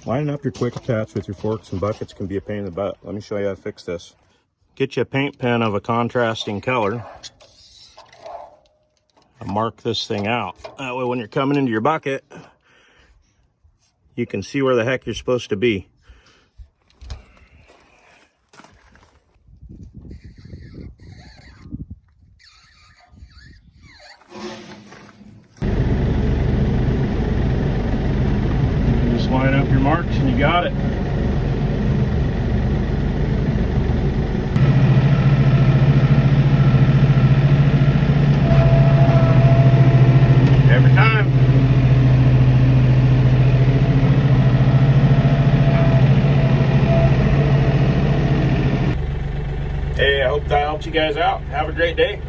Lining up your quick attach with your forks and buckets can be a pain in the butt. Let me show you how to fix this. Get you a paint pen of a contrasting color. Mark this thing out. That way when you're coming into your bucket, you can see where the heck you're supposed to be. Just line up your marks and you got it. Every time. Hey, I hope that helped you guys out. Have a great day.